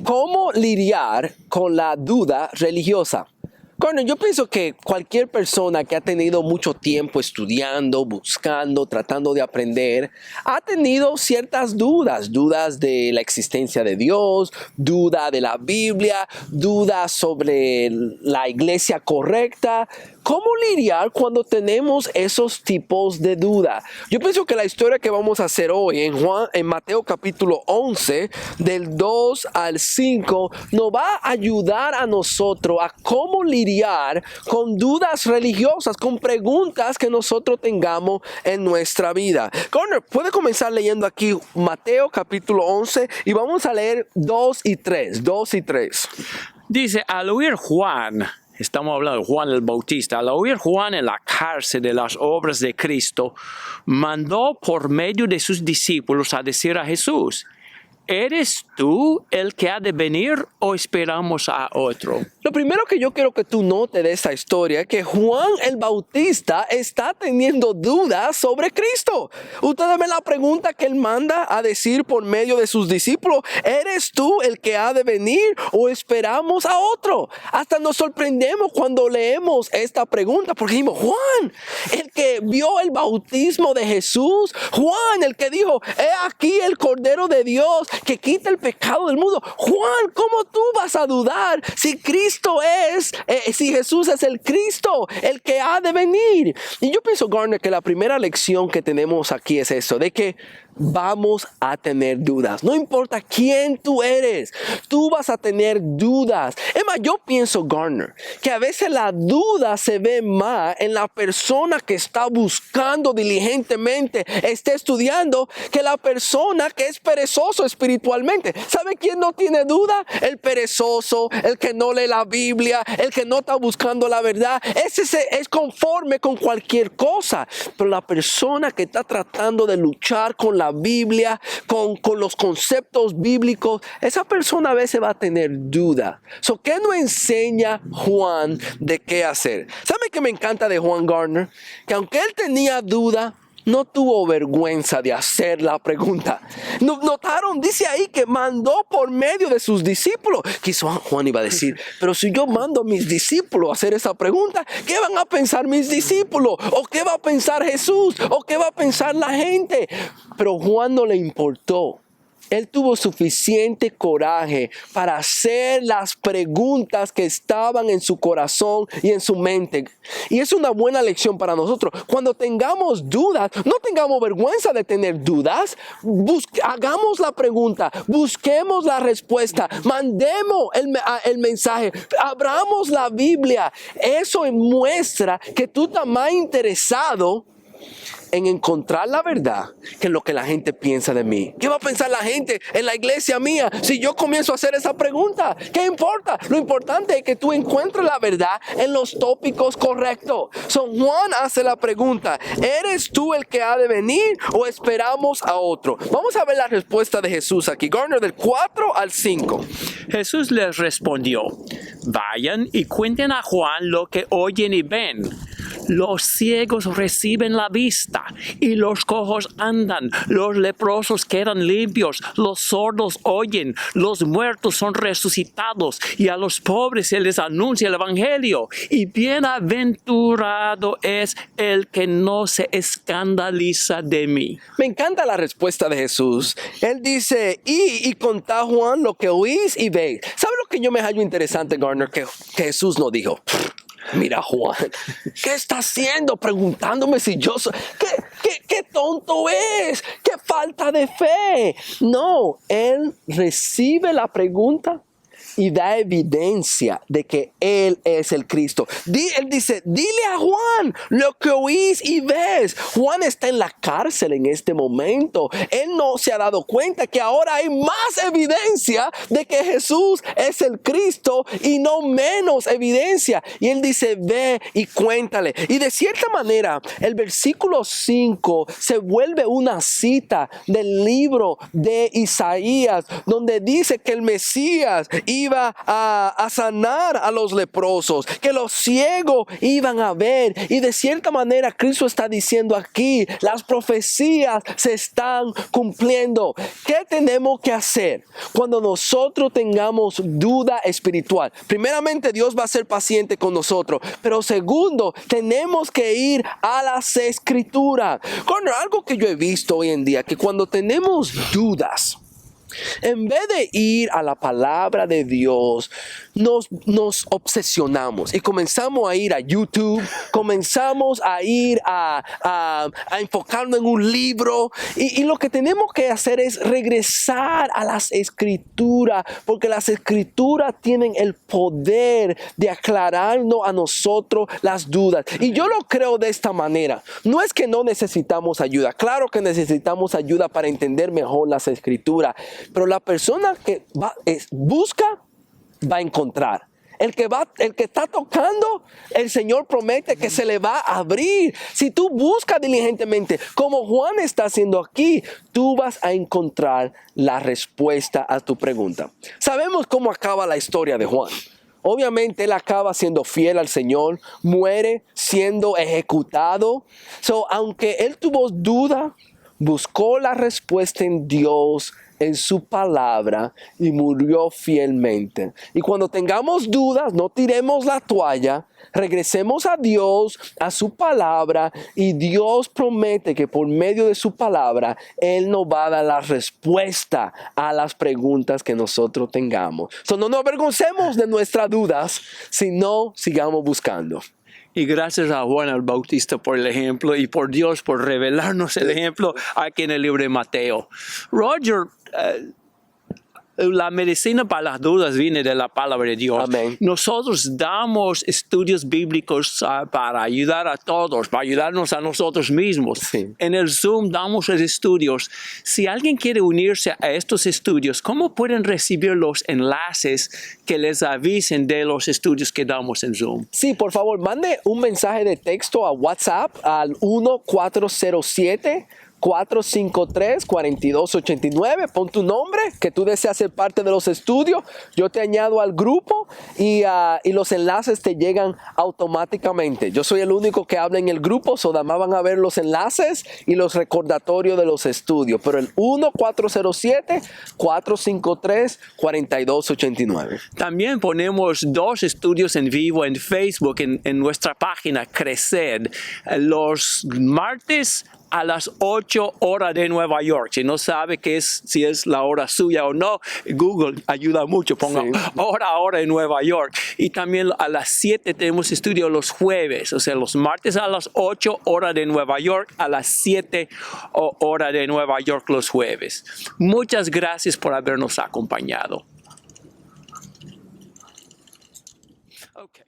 ¿Cómo lidiar con la duda religiosa? Bueno, yo pienso que cualquier persona que ha tenido mucho tiempo estudiando, buscando, tratando de aprender, ha tenido ciertas dudas de la existencia de Dios, duda de la Biblia, dudas sobre la iglesia correcta. ¿Cómo lidiar cuando tenemos esos tipos de dudas? Yo pienso que la historia que vamos a hacer hoy en Mateo capítulo 11, del 2 al 5, nos va a ayudar a nosotros a cómo lidiar con dudas religiosas, con preguntas que nosotros tengamos en nuestra vida. Garner, puede comenzar leyendo aquí Mateo capítulo 11 y vamos a leer 2 y 3. Dice, al oír Juan, estamos hablando de Juan el Bautista, al oír Juan en la cárcel de las obras de Cristo, mandó por medio de sus discípulos a decir a Jesús, ¿eres tú el que ha de venir o esperamos a otro? Lo primero que yo quiero que tú notes de esta historia es que Juan el Bautista está teniendo dudas sobre Cristo. Ustedes ven la pregunta que él manda a decir por medio de sus discípulos, ¿eres tú el que ha de venir o esperamos a otro? Hasta nos sorprendemos cuando leemos esta pregunta porque dijimos, Juan, el que vio el bautismo de Jesús, Juan, el que dijo, he aquí el Cordero de Dios que quita el pecado del mundo. Juan, ¿cómo tú vas a dudar si si Jesús es el Cristo, el que ha de venir? Y yo pienso, Garner, que la primera lección que tenemos aquí es eso, de que vamos a tener dudas. No importa quién tú eres, tú vas a tener dudas. Es más, yo pienso, Garner, que a veces la duda se ve más en la persona que está buscando diligentemente, está estudiando, que la persona que es perezoso espiritualmente. ¿Sabe quién no tiene duda? El perezoso, el que no lee la Biblia, el que no está buscando la verdad. Ese es conforme con cualquier cosa. Pero la persona que está tratando de luchar con la Biblia, con los conceptos bíblicos, esa persona a veces va a tener duda. ¿Qué nos enseña Juan de qué hacer? ¿Sabe qué me encanta de Juan, Garner? Que aunque él tenía duda, no tuvo vergüenza de hacer la pregunta. Notaron, dice ahí que mandó por medio de sus discípulos. Quizás Juan iba a decir, pero si yo mando a mis discípulos a hacer esa pregunta, ¿qué van a pensar mis discípulos? ¿O qué va a pensar Jesús? ¿O qué va a pensar la gente? Pero Juan no le importó. Él tuvo suficiente coraje para hacer las preguntas que estaban en su corazón y en su mente. Y es una buena lección para nosotros. Cuando tengamos dudas, no tengamos vergüenza de tener dudas. Hagamos la pregunta, busquemos la respuesta, mandemos el mensaje, abramos la Biblia. Eso muestra que tú estás más interesado en encontrar la verdad que en lo que la gente piensa de mí. ¿Qué va a pensar la gente en la iglesia mía si yo comienzo a hacer esa pregunta? ¿Qué importa? Lo importante es que tú encuentres la verdad en los tópicos correctos. Juan hace la pregunta, ¿eres tú el que ha de venir o esperamos a otro? Vamos a ver la respuesta de Jesús aquí. Garner, del 4 al 5. Jesús les respondió, vayan y cuenten a Juan lo que oyen y ven. Los ciegos reciben la vista y los cojos andan, los leprosos quedan limpios, los sordos oyen, los muertos son resucitados y a los pobres se les anuncia el evangelio. Y bienaventurado es el que no se escandaliza de mí. Me encanta la respuesta de Jesús. Él dice, y contá Juan lo que oís y veis. ¿Sabe lo que yo me hallo interesante, Garner? Que Jesús no dijo, mira Juan, ¿qué está haciendo? Preguntándome si yo soy... ¿Qué tonto es? ¿Qué falta de fe? No, él recibe la pregunta y da evidencia de que Él es el Cristo. Él dice, dile a Juan lo que oís y ves. Juan está en la cárcel en este momento. Él no se ha dado cuenta que ahora hay más evidencia de que Jesús es el Cristo y no menos evidencia. Y él dice, ve y cuéntale. Y de cierta manera, el versículo 5 se vuelve una cita del libro de Isaías, donde dice que el Mesías iba a sanar a los leprosos, que los ciegos iban a ver. Y de cierta manera Cristo está diciendo aquí, las profecías se están cumpliendo. ¿Qué tenemos que hacer cuando nosotros tengamos duda espiritual? Primeramente, Dios va a ser paciente con nosotros, pero segundo, tenemos que ir a las Escrituras. Con algo que yo he visto hoy en día, que cuando tenemos dudas, en vez de ir a la palabra de Dios, nos obsesionamos y comenzamos a ir a YouTube, comenzamos a ir a enfocarnos en un libro y lo que tenemos que hacer es regresar a las Escrituras, porque las Escrituras tienen el poder de aclararnos a nosotros las dudas. Y yo lo creo de esta manera. No es que no necesitamos ayuda, claro que necesitamos ayuda para entender mejor las Escrituras, pero la persona que busca va a encontrar. El que está tocando, el Señor promete que se le va a abrir. Si tú buscas diligentemente, como Juan está haciendo aquí, tú vas a encontrar la respuesta a tu pregunta. Sabemos cómo acaba la historia de Juan. Obviamente él acaba siendo fiel al Señor, muere siendo ejecutado. Aunque él tuvo duda, buscó la respuesta en Dios, en su palabra, y murió fielmente. Y cuando tengamos dudas, no tiremos la toalla, regresemos a Dios, a su palabra, y Dios promete que por medio de su palabra, Él nos va a dar la respuesta a las preguntas que nosotros tengamos. No nos avergoncemos de nuestras dudas, sino sigamos buscando. Y gracias a Juan el Bautista por el ejemplo y por Dios por revelarnos el ejemplo aquí en el libro de Mateo. Roger, la medicina para las dudas viene de la palabra de Dios. Amén. Nosotros damos estudios bíblicos para ayudar a todos, para ayudarnos a nosotros mismos. Sí. En el Zoom damos los estudios. Si alguien quiere unirse a estos estudios, ¿cómo pueden recibir los enlaces que les avisen de los estudios que damos en Zoom? Sí, por favor, mande un mensaje de texto a WhatsApp al 1407-453-4289. Pon tu nombre, que tú deseas ser parte de los estudios. Yo te añado al grupo y los enlaces te llegan automáticamente. Yo soy el único que habla en el grupo, además van a ver los enlaces y los recordatorios de los estudios. Pero el 1407-453-4289. También ponemos 2 estudios en vivo en Facebook, en nuestra página Crecer, los martes a las 8 horas de Nueva York. Si no sabe si es la hora suya o no, Google ayuda mucho. Ponga hora de Nueva York. Y también a las 7 tenemos estudio los jueves. O sea, los martes a las 8 horas de Nueva York, a las 7 horas de Nueva York los jueves. Muchas gracias por habernos acompañado. Okay.